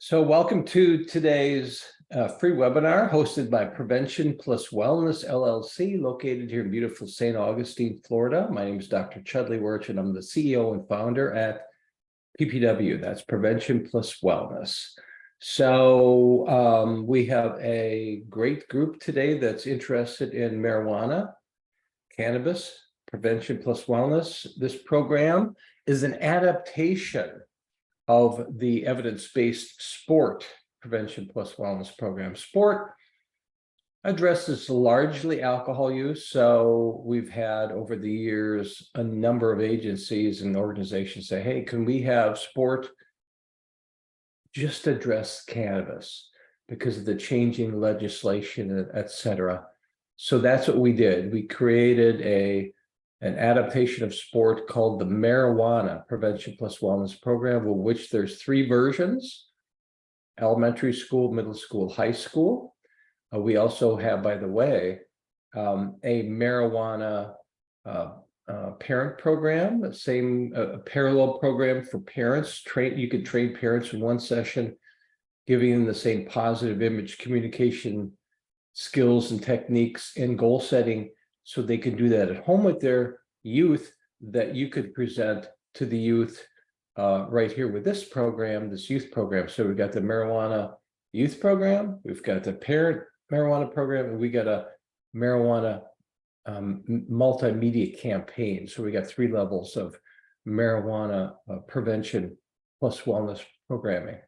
So welcome to today's free webinar hosted by Prevention Plus Wellness LLC, located here in beautiful St. Augustine, Florida. My name is Dr. Chudley Werch, and I'm the CEO and founder at PPW. That's Prevention Plus Wellness. So we have a great group today that's interested in marijuana, cannabis, Prevention Plus Wellness. This program is an adaptation of the evidence-based sport prevention plus wellness program. Sport addresses largely alcohol use. So we've had over the years a number of agencies and organizations say, hey, can we have sport just address cannabis because of the changing legislation, et cetera. So that's what we did. We created an adaptation of sport called the Marijuana Prevention Plus Wellness Program, of which there's 3 versions: elementary school, middle school, high school. We also have, by the way, a marijuana parent program, the same parallel program for parents. You could train parents in one session, giving them the same positive image communication skills and techniques and goal setting, so they can do that at home with their youth, that you could present to the youth right here with this program, this youth program. So we've got the marijuana youth program, we've got the parent marijuana program, and we got a marijuana multimedia campaign. So we got 3 levels of marijuana prevention plus wellness programming.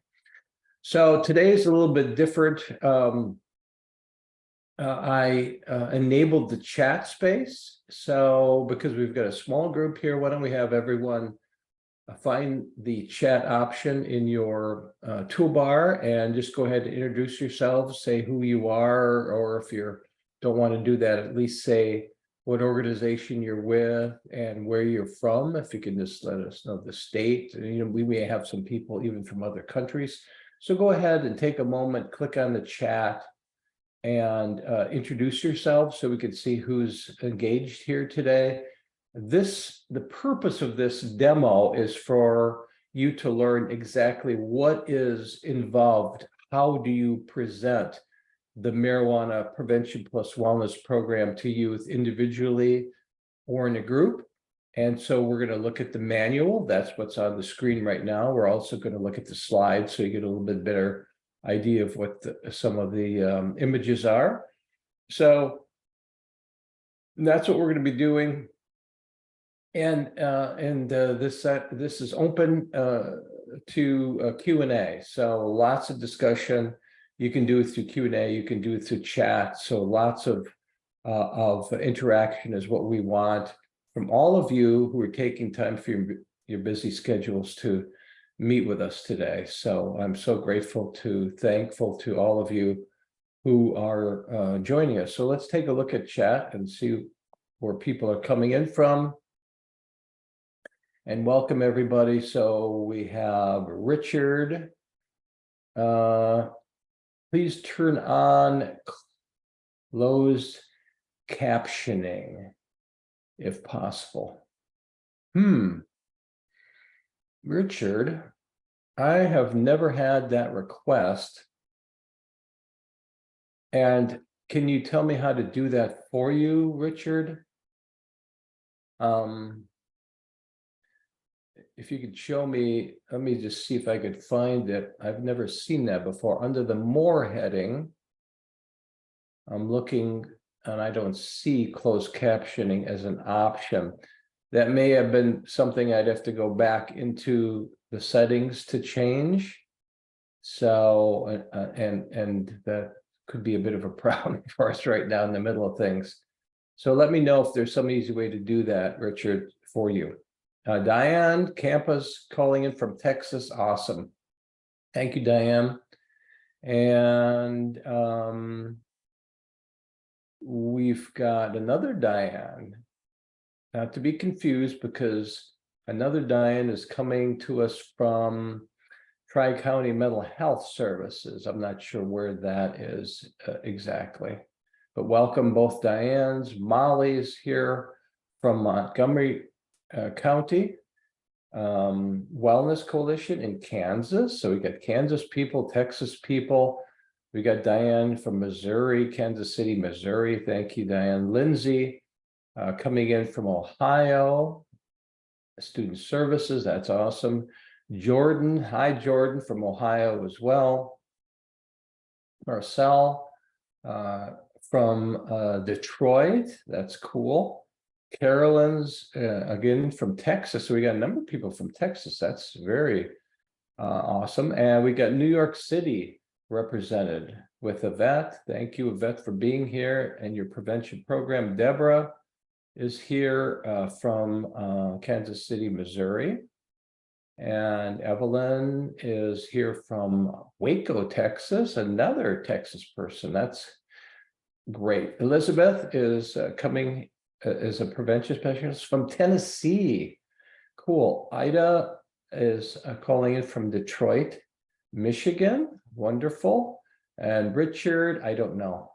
So today is a little bit different. I enabled the chat space. So because we've got a small group here, why don't we have everyone find the chat option in your toolbar and just go ahead and introduce yourselves, say who you are, or if you don't want to do that, at least say what organization you're with and where you're from. If you can just let us know the state. We may have some people even from other countries. So go ahead and take a moment, click on the chat, and introduce yourself so we can see who's engaged here today. The purpose of this demo is for you to learn exactly what is involved. How do you present the Marijuana Prevention Plus Wellness Program to youth individually or in a group? And so we're going to look at the manual. That's what's on the screen right now. We're also going to look at the slides so you get a little bit better idea of what some of the images are. So that's what we're going to be doing. And this is open to Q&A. So lots of discussion. You can do it through Q&A. You can do it through chat. So lots of interaction is what we want from all of you who are taking time for your busy schedules to meet with us today. So I'm so thankful to all of you who are joining us. So let's take a look at chat and see where people are coming in from. And welcome everybody. So we have Richard. Please turn on closed captioning if possible. Richard, I have never had that request. And can you tell me how to do that for you, Richard? If you could show me, let me just see if I could find it. I've never seen that before. Under the More heading, I'm looking and I don't see closed captioning as an option. That may have been something I'd have to go back into the settings to change. So, and that could be a bit of a problem for us right now in the middle of things. So let me know if there's some easy way to do that, Richard, for you. Diane Campus calling in from Texas. Awesome. Thank you, Diane. And we've got another Diane. Not to be confused, because another Diane is coming to us from Tri-County Mental Health Services. I'm not sure where that is exactly, but welcome both Dianes. Molly's here from Montgomery County. Wellness Coalition in Kansas. So we got Kansas people, Texas people. We got Diane from Missouri, Kansas City, Missouri. Thank you, Diane. Lindsay coming in from Ohio. Student Services, that's awesome. Jordan, hi Jordan from Ohio as well. Marcel from Detroit, that's cool. Carolyn's again from Texas. So we got a number of people from Texas. That's very awesome. And we got New York City represented with Yvette. Thank you, Yvette, for being here and your prevention program. Deborah is here from Kansas City, Missouri. And Evelyn is here from Waco, Texas, another Texas person. That's great. Elizabeth is coming as a prevention specialist from Tennessee. Cool. Ida is calling in from Detroit, Michigan. Wonderful. And Richard, I don't know.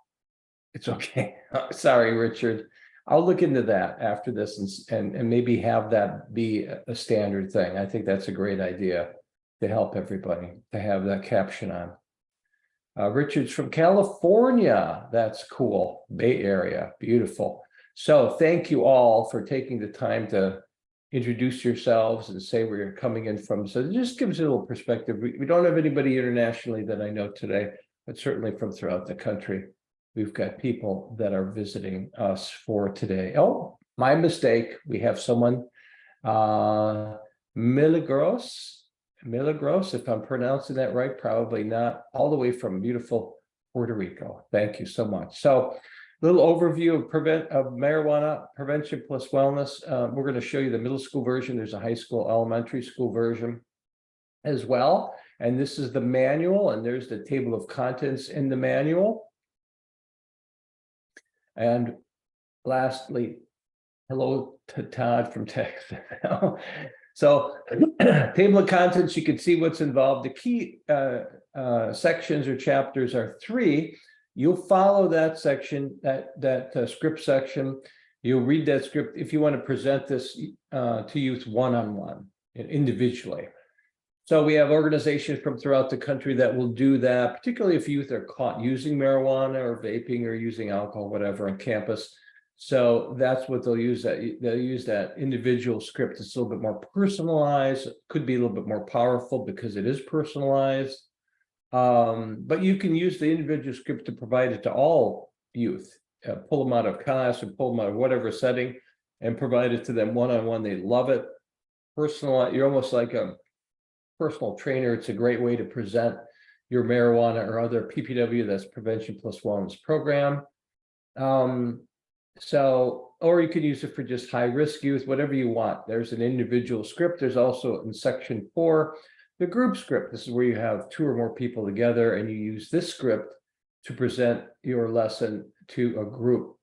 It's okay. Sorry, Richard. I'll look into that after this and maybe have that be a standard thing. I think that's a great idea to help everybody to have that caption on. Richard's from California. That's cool. Bay Area. Beautiful. So thank you all for taking the time to introduce yourselves and say where you're coming in from. So it just gives a little perspective. We don't have anybody internationally that I know today, but certainly from throughout the country. We've got people that are visiting us for today. Oh, my mistake. We have someone, Milagros, if I'm pronouncing that right, probably not, all the way from beautiful Puerto Rico. Thank you so much. So a little overview of marijuana prevention plus wellness. We're going to show you the middle school version. There's a high school, elementary school version as well. And this is the manual, and there's the table of contents in the manual. And lastly, hello to Todd from Texas. So table of contents, you can see what's involved. The key sections or chapters are 3. You'll follow that section, that script section. You'll read that script if you want to present this to youth one-on-one, individually. So we have organizations from throughout the country that will do that, particularly if youth are caught using marijuana or vaping or using alcohol, whatever, on campus. So that's what they'll use. They'll use that individual script. It's a little bit more personalized, could be a little bit more powerful because it is personalized. But you can use the individual script to provide it to all youth, pull them out of class or pull them out of whatever setting and provide it to them one-on-one. They love it. Personal, you're almost like a personal trainer. It's a great way to present your marijuana or other PPW, that's prevention plus wellness program. So, or you could use it for just high risk youth, whatever you want. There's an individual script. There's also in section 4, the group script. This is where you have 2 or more people together and you use this script to present your lesson to a group.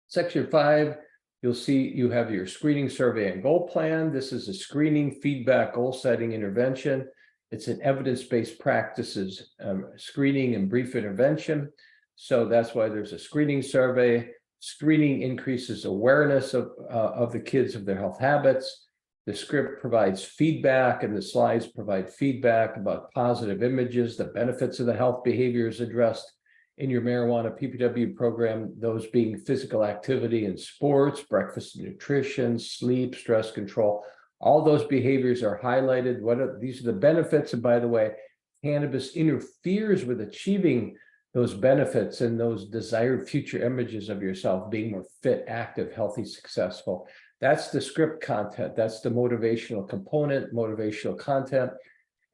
Section 5, you'll see you have your screening, survey, and goal plan. This is a screening, feedback, goal setting intervention. It's an evidence-based practices, screening and brief intervention. So that's why there's a screening survey. Screening increases awareness of the kids of their health habits. The script provides feedback and the slides provide feedback about positive images, the benefits of the health behaviors addressed in your marijuana PPW program, those being physical activity and sports, breakfast and nutrition, sleep, stress control. All those behaviors are highlighted. These are the benefits. And by the way, cannabis interferes with achieving those benefits and those desired future images of yourself being more fit, active, healthy, successful. That's the script content. That's the motivational component, motivational content,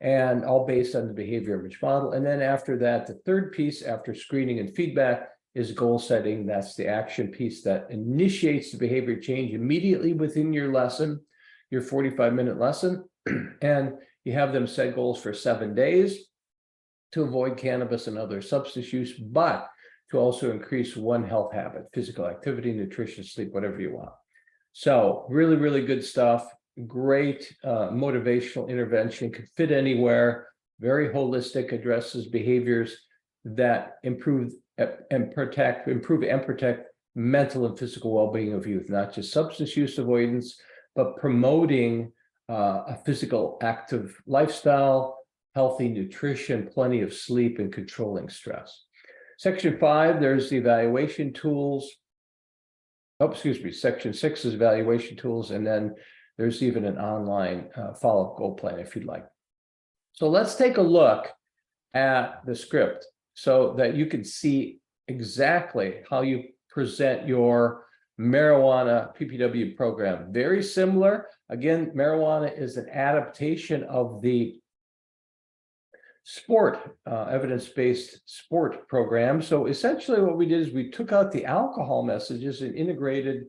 and all based on the behavior image model. And then after that, the third piece after screening and feedback is goal setting. That's the action piece that initiates the behavior change immediately within your lesson, your 45-minute lesson. And you have them set goals for 7 days to avoid cannabis and other substance use, but to also increase one health habit, physical activity, nutrition, sleep, whatever you want. So really, really good stuff. Great motivational intervention, could fit anywhere, very holistic, addresses behaviors that improve and protect mental and physical well-being of youth, not just substance use avoidance, but promoting a physical active lifestyle, healthy nutrition, plenty of sleep, and controlling stress. Section 5, there's the evaluation tools. Oh, excuse me, section 6 is evaluation tools, and then there's even an online follow-up goal plan if you'd like. So let's take a look at the script so that you can see exactly how you present your marijuana PPW program. Very similar. Again, marijuana is an adaptation of the sport, evidence-based sport program. So essentially what we did is we took out the alcohol messages and integrated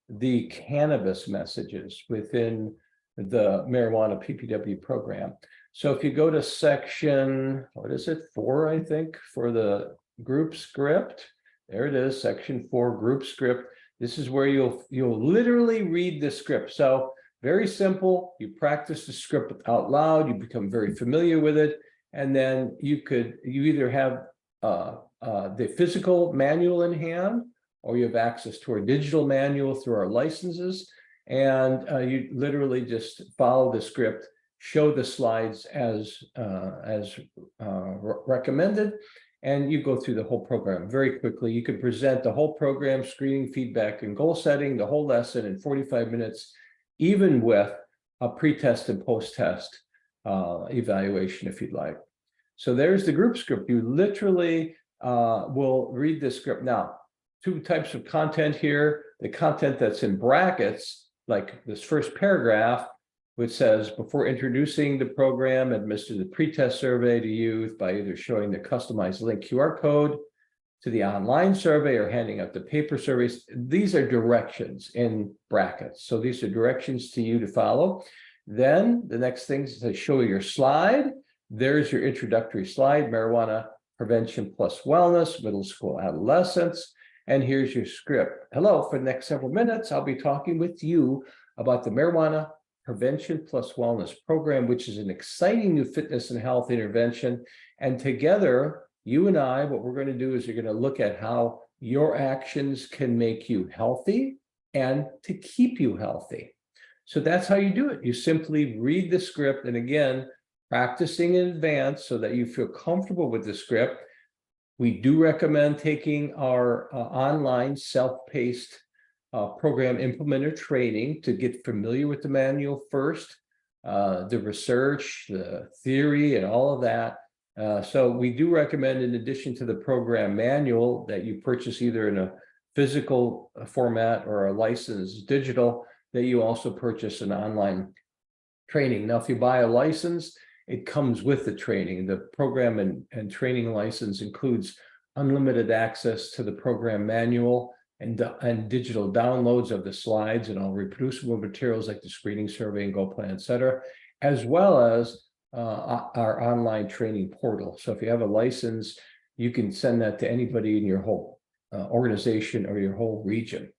the cannabis messages within the marijuana PPW program. So if you go to section, what is it, 4, I think, for the group script, there it is, section 4, group script. This is where you'll literally read the script. So very simple, you practice the script out loud, you become very familiar with it, and then you either have the physical manual in hand, or you have access to our digital manual through our licenses, and you literally just follow the script, show the slides as recommended, and you go through the whole program very quickly. You can present the whole program, screening, feedback, and goal setting, the whole lesson in 45 minutes, even with a pre-test and post-test evaluation if you'd like. So there's the group script. You literally will read the script. Now, 2 types of content here. The content that's in brackets, like this first paragraph, which says, before introducing the program, administer the pre-test survey to youth by either showing the customized link QR code to the online survey or handing out the paper surveys. These are directions in brackets. So these are directions to you to follow. Then the next thing is to show your slide. There's your introductory slide, marijuana prevention plus wellness, middle school adolescents. And here's your script. Hello, for the next several minutes, I'll be talking with you about the marijuana prevention plus wellness program, which is an exciting new fitness and health intervention. And together, you and I, what we're going to do is you're going to look at how your actions can make you healthy and to keep you healthy. So that's how you do it. You simply read the script, and again, practicing in advance so that you feel comfortable with the script. We do recommend taking our online self-paced program implementer training to get familiar with the manual first, the research, the theory, and all of that. So we do recommend, in addition to the program manual, that you purchase either in a physical format or a licensed digital, that you also purchase an online training. Now, if you buy a license, it comes with the training. The program and training license includes unlimited access to the program manual and digital downloads of the slides and all reproducible materials like the screening survey and goal plan, et cetera, as well as our online training portal. So if you have a license, you can send that to anybody in your whole organization or your whole region.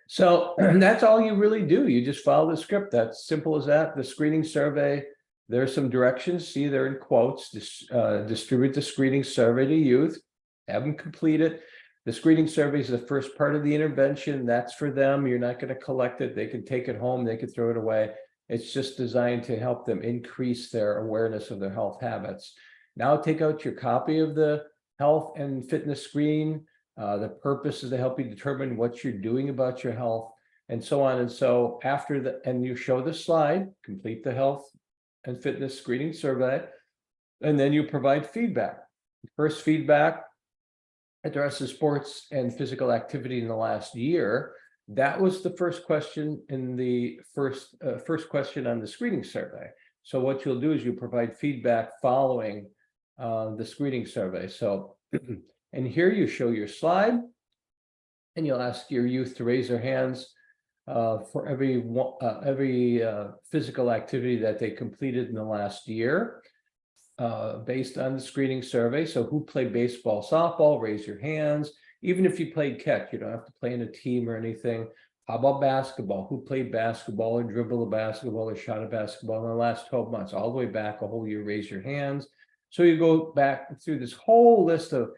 So that's all you really do. You just follow the script. That's simple as that. The screening survey, there's some directions. See, they're in quotes. Distribute the screening survey to youth. Have them complete it. The screening survey is the first part of the intervention. That's for them. You're not going to collect it. They can take it home. They can throw it away. It's just designed to help them increase their awareness of their health habits. Now take out your copy of the health and fitness screen. The purpose is to help you determine what you're doing about your health and so on. And so after that, and you show the slide, complete the health and fitness screening survey, and then you provide feedback. First feedback addresses sports and physical activity in the last year. That was the first question in the first question on the screening survey. So what you'll do is you provide feedback following the screening survey. So, and here you show your slide, and you'll ask your youth to raise their hands for every physical activity that they completed in the last year, based on the screening survey. So who played baseball, softball, raise your hands. Even if you played catch, you don't have to play in a team or anything. How about basketball? Who played basketball or dribbled a basketball or shot a basketball in the last 12 months? All the way back a whole year, raise your hands. So you go back through this whole list of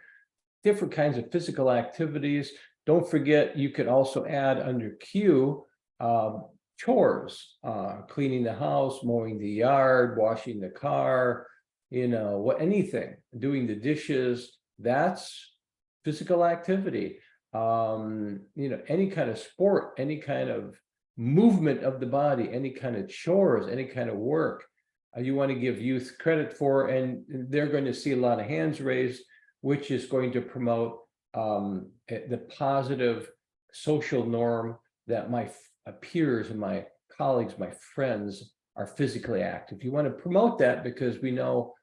different kinds of physical activities. Don't forget, you could also add under Q chores, cleaning the house, mowing the yard, washing the car, anything, doing the dishes, that's physical activity. Any kind of sport, any kind of movement of the body, any kind of chores, any kind of work, you want to give youth credit for, and they're going to see a lot of hands raised, which is going to promote the positive social norm that my peers and my colleagues, my friends are physically active. You want to promote that because we know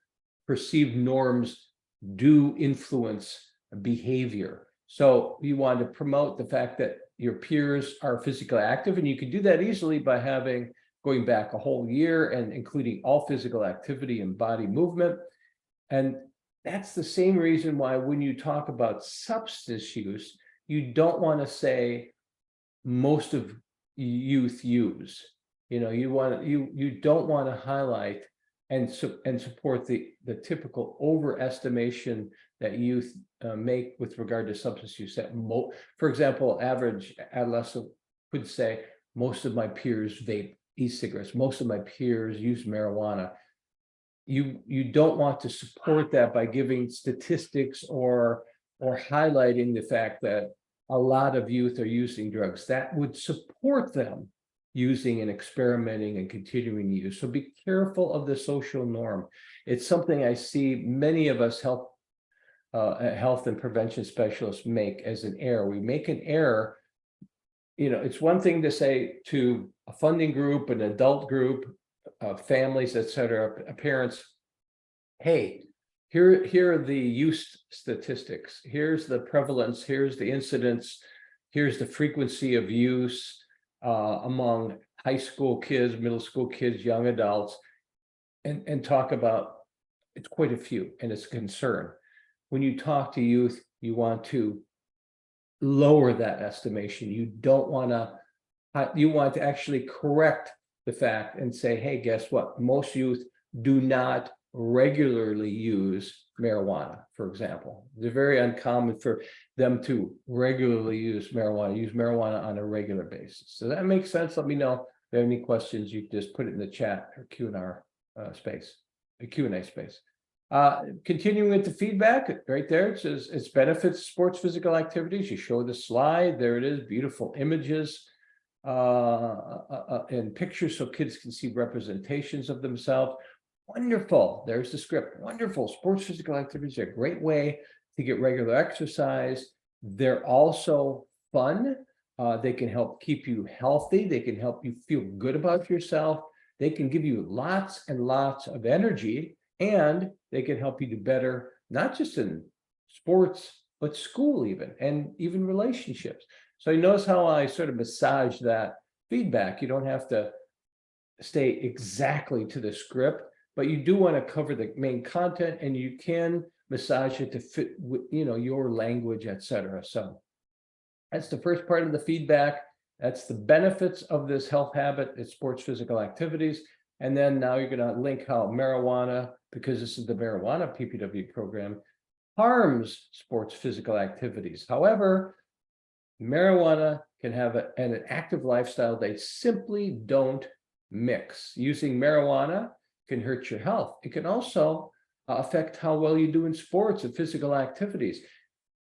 perceived norms do influence behavior. So you want to promote the fact that your peers are physically active, and you can do that easily by going back a whole year and including all physical activity and body movement. And that's the same reason why when you talk about substance use, you don't want to say most of youth use. You don't want to highlight and support the typical overestimation that youth make with regard to substance use. For example, average adolescent would say, most of my peers vape e-cigarettes, most of my peers use marijuana. You don't want to support that by giving statistics or highlighting the fact that a lot of youth are using drugs. That would support them using and experimenting and continuing to use. So be careful of the social norm. It's something I see many of us health and prevention specialists make as an error. We make an error. It's one thing to say to a funding group, an adult group, families, etc., parents, hey, here are the use statistics. Here's the prevalence. Here's the incidence. Here's the frequency of use among high school kids, middle school kids, young adults, and talk about, it's quite a few, and it's a concern. When you talk to youth, you want to lower that estimation. You want to actually correct the fact and say, hey, guess what? Most youth do not regularly use marijuana, for example. It's very uncommon for them to regularly use marijuana on a regular basis. So that makes sense. Let me know if you have any questions. You can just put it in the chat or Q&A space. Continuing with the feedback, right there, it says its benefits, sports physical activities. You show the slide. There it is, beautiful images and pictures so kids can see representations of themselves. Wonderful. There's the script. Wonderful. Sports physical activities are a great way to get regular exercise. They're also fun. They can help keep you healthy. They can help you feel good about yourself. They can give you lots and lots of energy, and they can help you do better, not just in sports, but school and even relationships. So you notice how I sort of massage that feedback. You don't have to stay exactly to the script, but you do want to cover the main content, and you can massage it to fit with, your language, etc. So that's the first part of the feedback. That's the benefits of this health habit. It's sports physical activities. And then now you're going to link how marijuana, because this is the marijuana PPW program, harms sports physical activities. However, marijuana can have an active lifestyle. They simply don't mix. Using marijuana can hurt your health. It can also affect how well you do in sports and physical activities.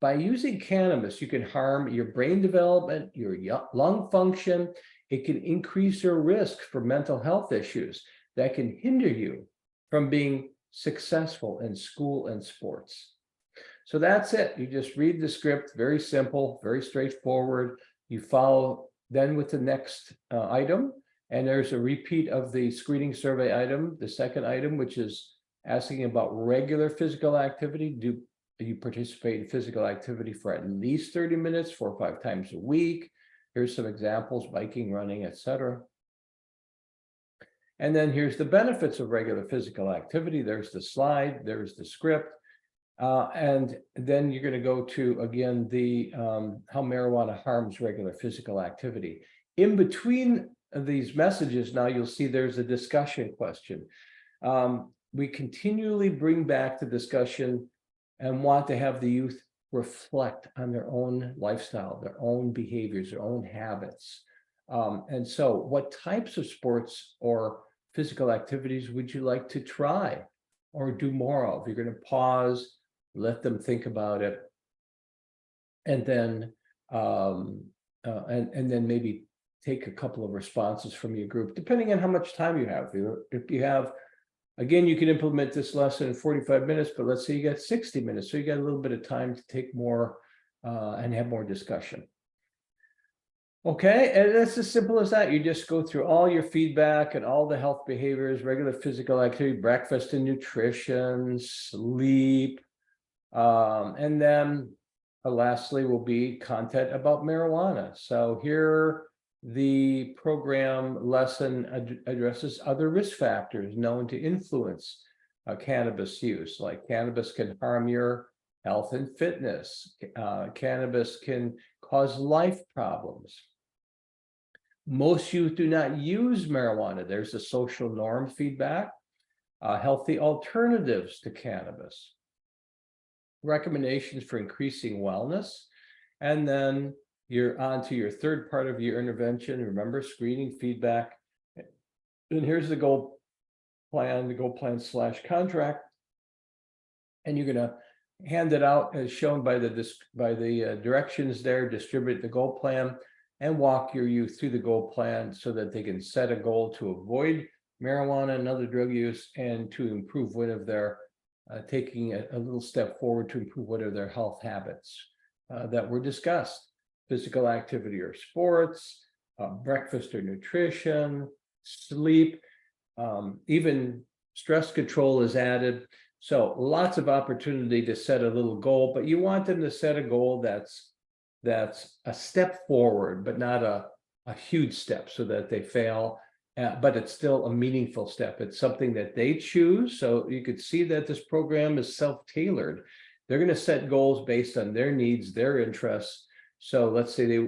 By using cannabis, you can harm your brain development, your lung function. It can increase your risk for mental health issues that can hinder you from being successful in school and sports. So that's it. You just read the script, very simple, very straightforward. You follow then with the next item, and there's a repeat of the screening survey item, the second item, which is asking about regular physical activity. Do you participate in physical activity for at least 30 minutes, 4 or 5 times a week? Here's some examples: biking, running, etc. And then here's the benefits of regular physical activity. There's the slide, there's the script. And then you're going to go to, again, the how marijuana harms regular physical activity. In between these messages, now you'll see there's a discussion question. We continually bring back the discussion and want to have the youth reflect on their own lifestyle, their own behaviors, their own habits. And so what types of sports or physical activities would you like to try or do more of? You're going to pause, let them think about it, and then and then maybe take a couple of responses from your group, depending on how much time you have. If you have, again, you can implement this lesson in 45 minutes, but let's say you got 60 minutes, so you got a little bit of time to take more and have more discussion. Okay, and it's as simple as that. You just go through all your feedback and all the health behaviors, regular physical activity, breakfast and nutrition, sleep, and then lastly will be content about marijuana. So here the program lesson addresses other risk factors known to influence cannabis use, like cannabis can harm your health and fitness. Cannabis can cause life problems. Most youth do not use marijuana. There's a social norm feedback, healthy alternatives to cannabis, recommendations for increasing wellness, and then you're on to your third part of your intervention. Remember, screening, feedback, and here's the goal plan / contract, and you're going to hand it out as shown by the directions there. Distribute the goal plan and walk your youth through the goal plan so that they can set a goal to avoid marijuana and other drug use and to improve one of their taking a little step forward to improve what are their health habits that were discussed: physical activity or sports, breakfast or nutrition, sleep, even stress control is added. So lots of opportunity to set a little goal, but you want them to set a goal that's a step forward, but not a huge step so that they fail. But it's still a meaningful step. It's something that they choose. So you could see that this program is self-tailored. They're going to set goals based on their needs, their interests. So let's say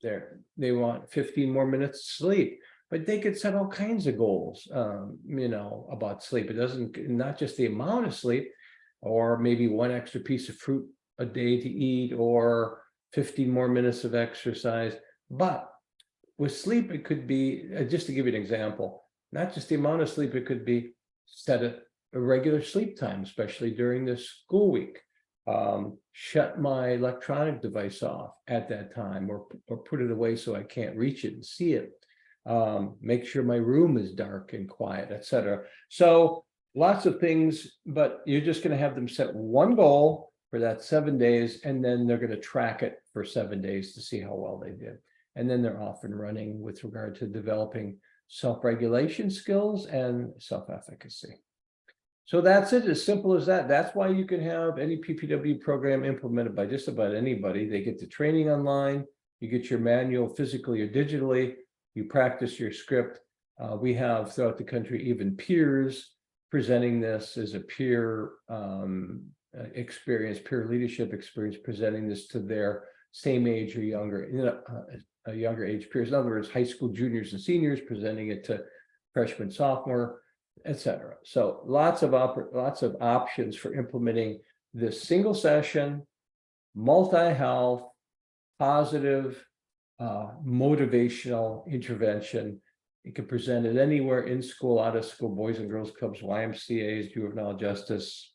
they want 15 more minutes to sleep, but they could set all kinds of goals, about sleep. It doesn't, not just the amount of sleep, or maybe one extra piece of fruit a day to eat, or 15 more minutes of exercise. But with sleep, it could be, just to give you an example, not just the amount of sleep, it could be set a regular sleep time, especially during the school week. Shut my electronic device off at that time, or put it away so I can't reach it and see it. Make sure my room is dark and quiet, etc. So lots of things, but you're just going to have them set one goal for that 7 days, and then they're going to track it for 7 days to see how well they did. And then they're off and running with regard to developing self-regulation skills and self-efficacy. So that's it, as simple as that. That's why you can have any PPW program implemented by just about anybody. They get the training online, you get your manual physically or digitally, you practice your script. We have throughout the country even peers presenting this as a peer experience, peer leadership experience, presenting this to their same age or younger, a younger age peers. In other words, high school juniors and seniors presenting it to freshman, sophomore, etc. So lots of options for implementing this single session, multi-health, positive, motivational intervention. You can present it anywhere, in school, out of school, boys and girls clubs, YMCA's, juvenile justice.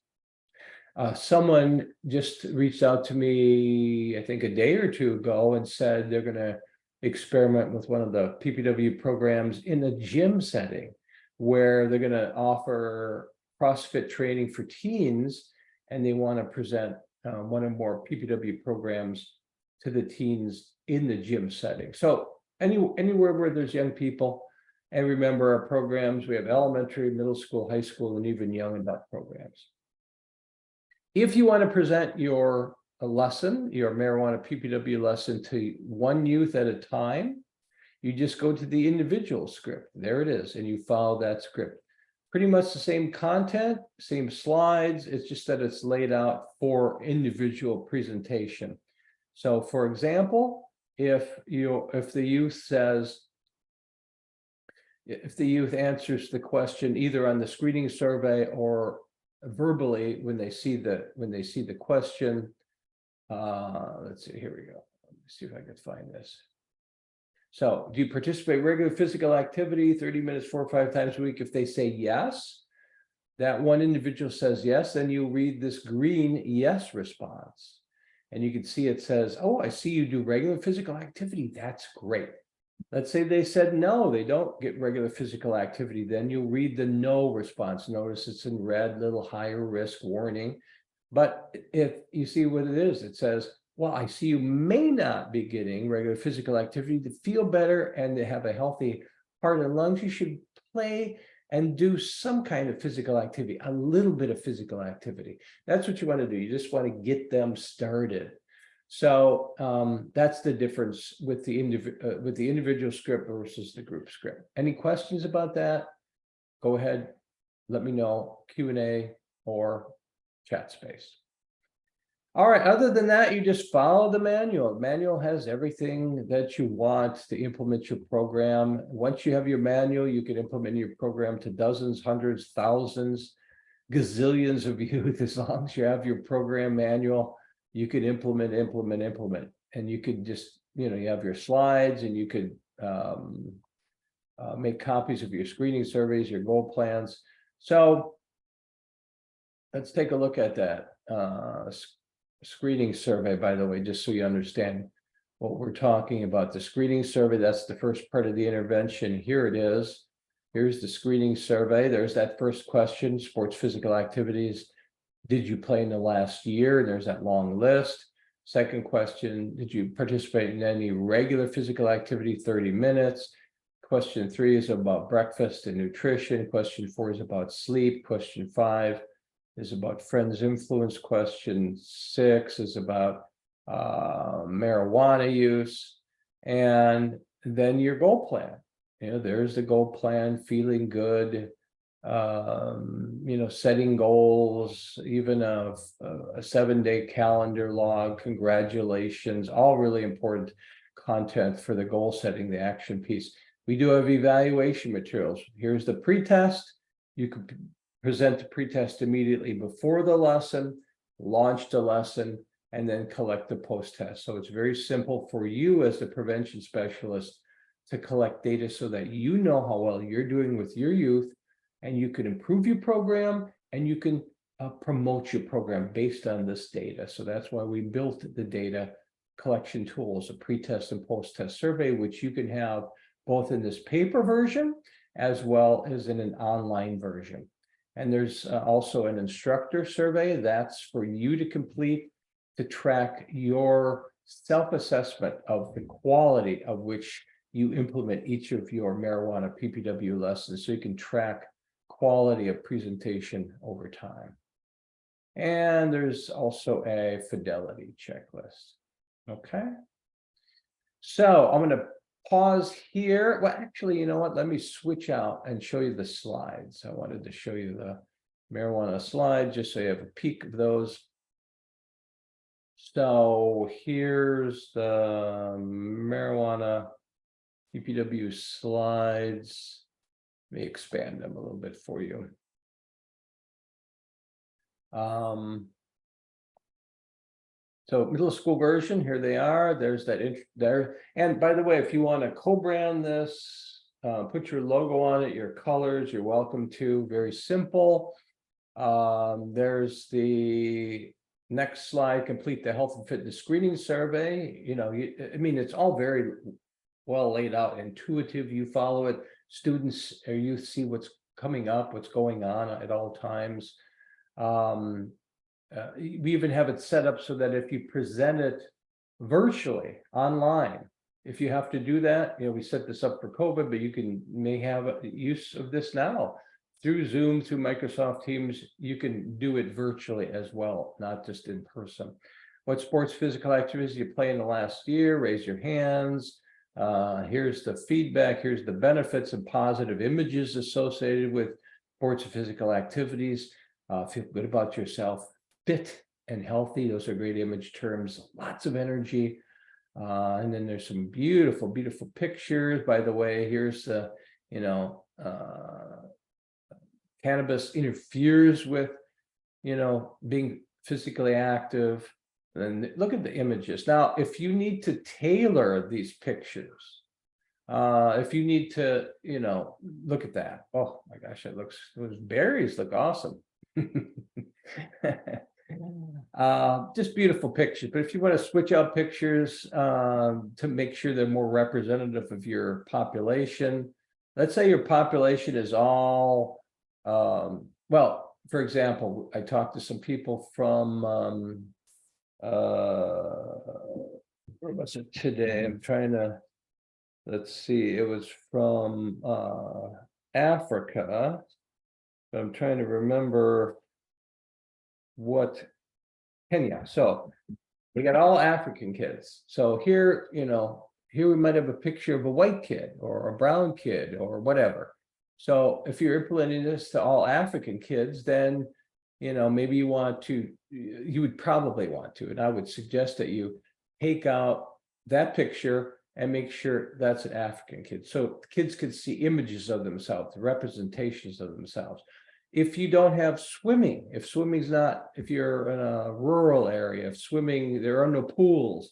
Someone just reached out to me, I think a day or two ago, and said they're going to experiment with one of the PPW programs in a gym setting, where they're going to offer CrossFit training for teens, and they want to present one or more PPW programs to the teens in the gym setting. So anywhere where there's young people. And remember, our programs, we have elementary, middle school, high school, and even young adult programs. If you want to present your lesson, your marijuana PPW lesson, to one youth at a time, you just go to the individual script. There it is, and you follow that script. Pretty much the same content, same slides. It's just that it's laid out for individual presentation. So, for example, if the youth answers the question either on the screening survey or verbally when they see the question, let's see, here we go. Let me see if I can find this. So do you participate in regular physical activity, 30 minutes, 4 or 5 times a week? If they say yes, that one individual says yes, then you read this green yes response. And you can see it says, oh, I see you do regular physical activity. That's great. Let's say they said no, they don't get regular physical activity. Then you'll read the no response. Notice it's in red, little higher risk warning. But if you see what it is, it says, well, I see you may not be getting regular physical activity to feel better and to have a healthy heart and lungs. You should play and do some kind of physical activity, a little bit of physical activity. That's what you want to do. You just want to get them started. So that's the difference with the individual script versus the group script. Any questions about that? Go ahead, let me know, Q&A or chat space. All right, other than that, you just follow the manual. The manual has everything that you want to implement your program. Once you have your manual, you can implement your program to dozens, hundreds, thousands, gazillions of youth. As long as you have your program manual, you could implement. And you could just, you have your slides, and you could make copies of your screening surveys, your goal plans. So let's take a look at that screening survey, by the way, just so you understand what we're talking about. The screening survey, that's the first part of the intervention. Here it is. Here's the screening survey. There's that first question, sports physical activities. Did you play in the last year? And there's that long list. Second question, did you participate in any regular physical activity, 30 minutes? Question 3 is about breakfast and nutrition. Question 4 is about sleep. Question 5 is about friends' influence. Question 6 is about marijuana use. And then your goal plan. There's the goal plan, feeling good, setting goals, even a 7-day calendar log, congratulations, all really important content for the goal setting, the action piece. We do have evaluation materials. Here's the pretest. You could present the pretest immediately before the lesson, launch the lesson, and then collect the post-test. So it's very simple for you as the prevention specialist to collect data so that you know how well you're doing with your youth, and you can improve your program, and you can promote your program based on this data. So that's why we built the data collection tools, a pretest and post-test survey, which you can have both in this paper version as well as in an online version. And there's also an instructor survey that's for you to complete to track your self-assessment of the quality of which you implement each of your marijuana PPW lessons, so you can track quality of presentation over time. And there's also a fidelity checklist. Okay. So I'm going to pause here. Well, actually, you know what? Let me switch out and show you the slides. I wanted to show you the marijuana slide just so you have a peek of those. So here's the marijuana PPW slides. Let me expand them a little bit for you. So middle school version, here they are. There's that there. And by the way, if you want to co-brand this, put your logo on it, your colors, you're welcome to. Very simple. There's the next slide, complete the health and fitness screening survey. It's all very well laid out, intuitive. You follow it. Students or youth see what's coming up, what's going on at all times. We even have it set up so that if you present it virtually online, if you have to do that, we set this up for COVID, but you may have use of this now through Zoom, through Microsoft Teams. You can do it virtually as well, not just in person. What sports physical activities you play in the last year? Raise your hands. Here's the feedback. Here's the benefits and positive images associated with sports and physical activities. Feel good about yourself. Fit and healthy. Those are great image terms. Lots of energy. And then there's some beautiful, beautiful pictures. By the way, here's the, cannabis interferes with, being physically active. And look at the images. Now, if you need to tailor these pictures If you need to, look at that. Oh my gosh, those berries look awesome. Just beautiful pictures. But if you want to switch out pictures to make sure they're more representative of your population, let's say your population is all, well, for example, I talked to some people from, where was it today? I'm trying to, let's see, it was from Africa. I'm trying to remember what Kenya. So we got all African kids. So here, here we might have a picture of a white kid or a brown kid or whatever. So if you're implementing this to all African kids, then, maybe you would probably want to, and I would suggest that you take out that picture and make sure that's an African kid. So kids can see images of themselves, representations of themselves. If you don't have swimming, if you're in a rural area, if swimming, there are no pools,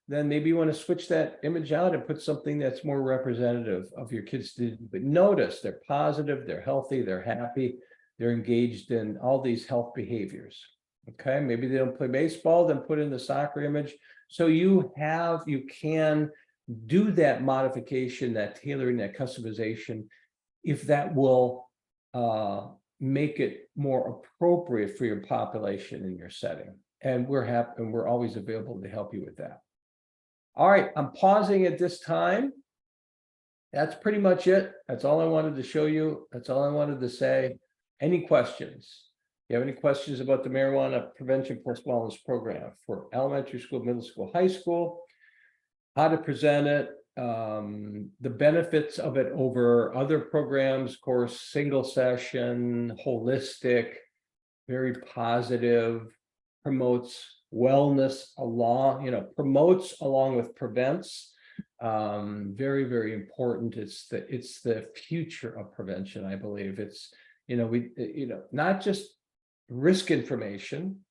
then maybe you want to switch that image out and put something that's more representative of your kids. But notice they're positive, they're healthy, they're happy, they're engaged in all these health behaviors. Okay, maybe they don't play baseball, then put in the soccer image. So you can do that modification, that tailoring, that customization, if that will make it more appropriate for your population in your setting. And we're happy, and we're always available to help you with that. All right, I'm pausing at this time. That's pretty much it. That's all I wanted to show you. That's all I wanted to say. Any questions? You have any questions about the Marijuana Prevention Plus Wellness Program for elementary school, middle school, high school? How to present it, the benefits of it over other programs, of course, single session, holistic, very positive, promotes wellness promotes along with prevents. Very, very important. It's the future of prevention, I believe. It's, not just risk information,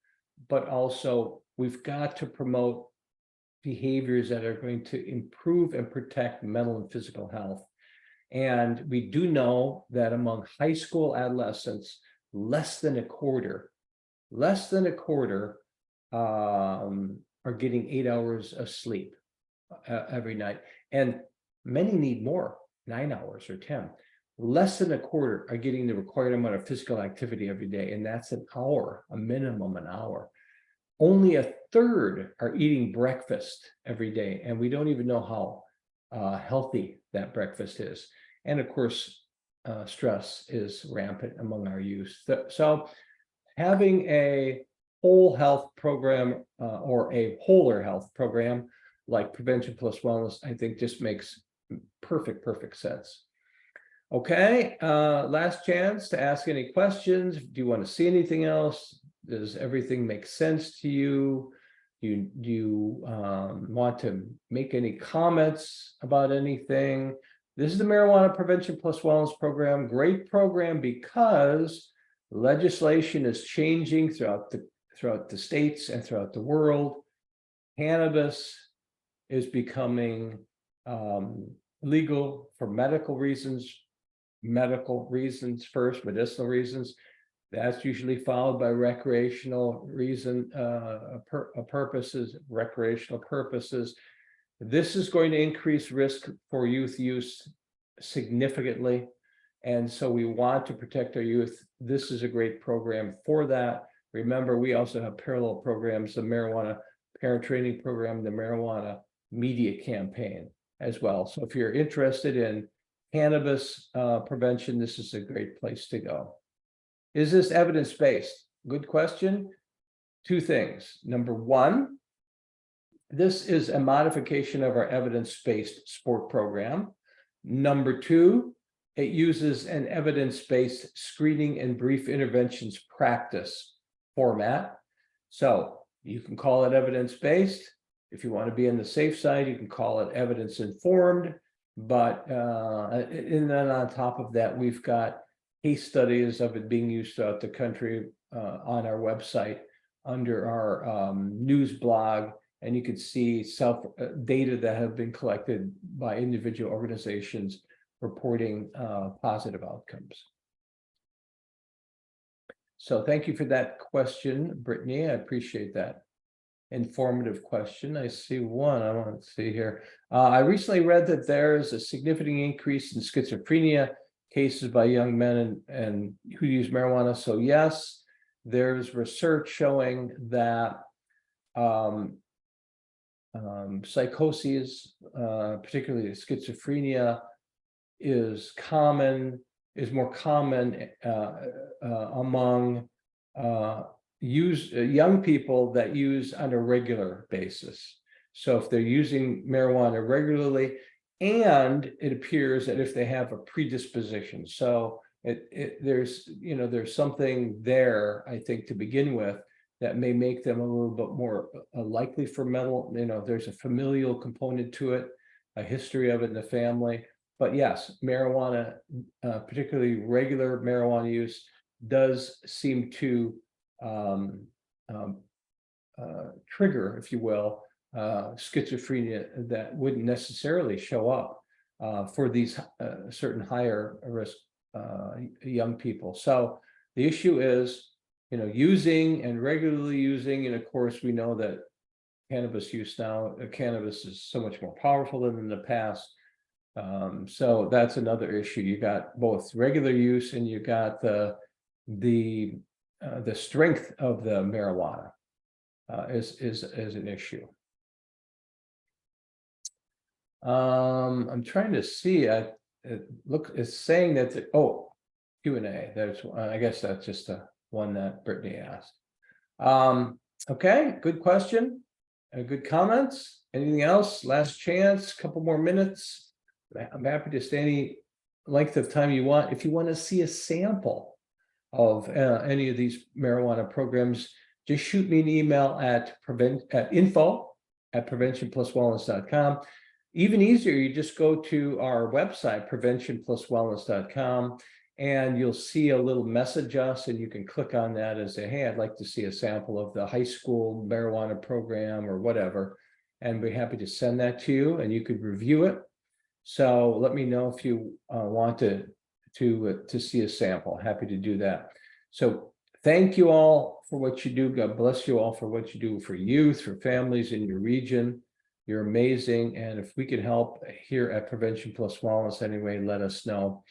but also we've got to promote behaviors that are going to improve and protect mental and physical health. And we do know that among high school adolescents, less than a quarter are getting 8 hours of sleep every night. And many need more, 9 hours or 10. Less than a quarter are getting the required amount of physical activity every day. And that's an hour, a minimum an hour. Only a third are eating breakfast every day, and we don't even know how healthy that breakfast is. And of course, stress is rampant among our youth. So having a whole health program or a wholer health program like Prevention Plus Wellness, I think just makes perfect sense. Okay, last chance to ask any questions. Do you want to see anything else? Does everything make sense to you? Do you want to make any comments about anything? This is the Marijuana Prevention Plus Wellness Program. Great program because legislation is changing throughout the states and throughout the world. Cannabis is becoming legal for medical reasons first, medicinal reasons. That's usually followed by recreational purposes. This is going to increase risk for youth use significantly. And so we want to protect our youth. This is a great program for that. Remember, we also have parallel programs, the marijuana parent training program, the marijuana media campaign as well. So if you're interested in cannabis prevention, this is a great place to go. Is this evidence-based? Good question. Two things. Number one, this is a modification of our evidence-based sport program. Number two, it uses an evidence-based screening and brief interventions practice format. So you can call it evidence-based. If you want to be on the safe side, you can call it evidence-informed. But and then on top of that, we've got case studies of it being used throughout the country on our website under our news blog and you could see data that have been collected by individual organizations reporting positive outcomes. So thank you for that question, Brittany. I appreciate that informative question. I see one I want to see here. I recently read that there is a significant increase in schizophrenia cases by young men and who use marijuana. So yes, there's research showing that psychoses, particularly schizophrenia, is more common among young people that use on a regular basis. So if they're using marijuana regularly, and it appears that if they have a predisposition, so there's something there, I think, to begin with, that may make them a little bit more likely for mental, there's a familial component to it, a history of it in the family. But yes, marijuana, particularly regular marijuana use, does seem to trigger, if you will, schizophrenia that wouldn't necessarily show up for these certain higher risk young people. So the issue is, using and regularly using, and of course we know that cannabis use now, cannabis is so much more powerful than in the past. So that's another issue. You got both regular use and you got the strength of the marijuana is an issue. I'm trying to see. It's saying that Q&A. I guess that's just one that Brittany asked. Okay, good question. Good comments. Anything else? Last chance. Couple more minutes. I'm happy to stay any length of time you want. If you want to see a sample of any of these marijuana programs, just shoot me an email at info@preventionpluswellness.com. Even easier, you just go to our website, preventionpluswellness.com, and you'll see a little message us, and you can click on that and say, hey, I'd like to see a sample of the high school marijuana program or whatever, and we're happy to send that to you, and you could review it. So let me know if you want to see a sample. Happy to do that. So thank you all for what you do. God bless you all for what you do for youth, for families in your region. You're amazing. And if we can help here at Prevention Plus Wellness anyway, let us know.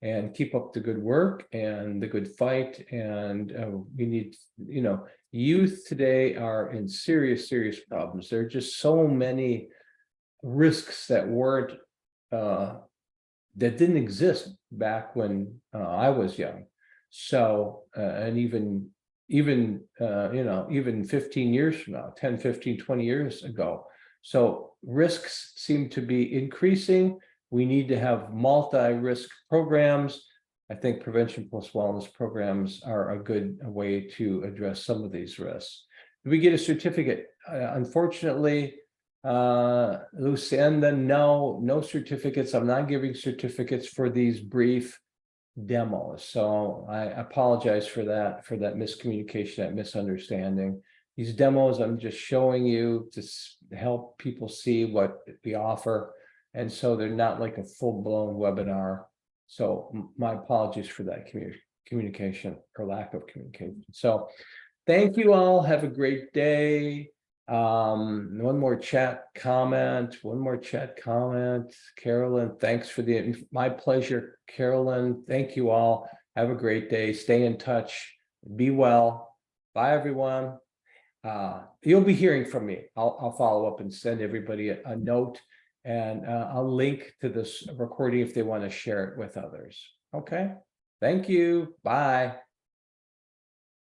And keep up the good work and the good fight. And we need, youth today are in serious, serious problems. There are just so many risks that weren't that didn't exist back when I was young. So and even 15 years from now, 10, 15, 20 years ago. So risks seem to be increasing. We need to have multi-risk programs. I think Prevention Plus Wellness programs are a good way to address some of these risks. Do we get a certificate? Unfortunately, Lucinda, no certificates. I'm not giving certificates for these brief demos. So I apologize for that miscommunication, that misunderstanding. These demos, I'm just showing you to help people see what we offer. And so they're not like a full-blown webinar. So my apologies for that communication or lack of communication. So thank you all. Have a great day. One more chat comment. Carolyn, thanks for my pleasure. Carolyn, thank you all. Have a great day. Stay in touch. Be well. Bye, everyone. You'll be hearing from me. I'll follow up and send everybody a note, and I'll link to this recording if they want to share it with others. Okay. Thank you. Bye.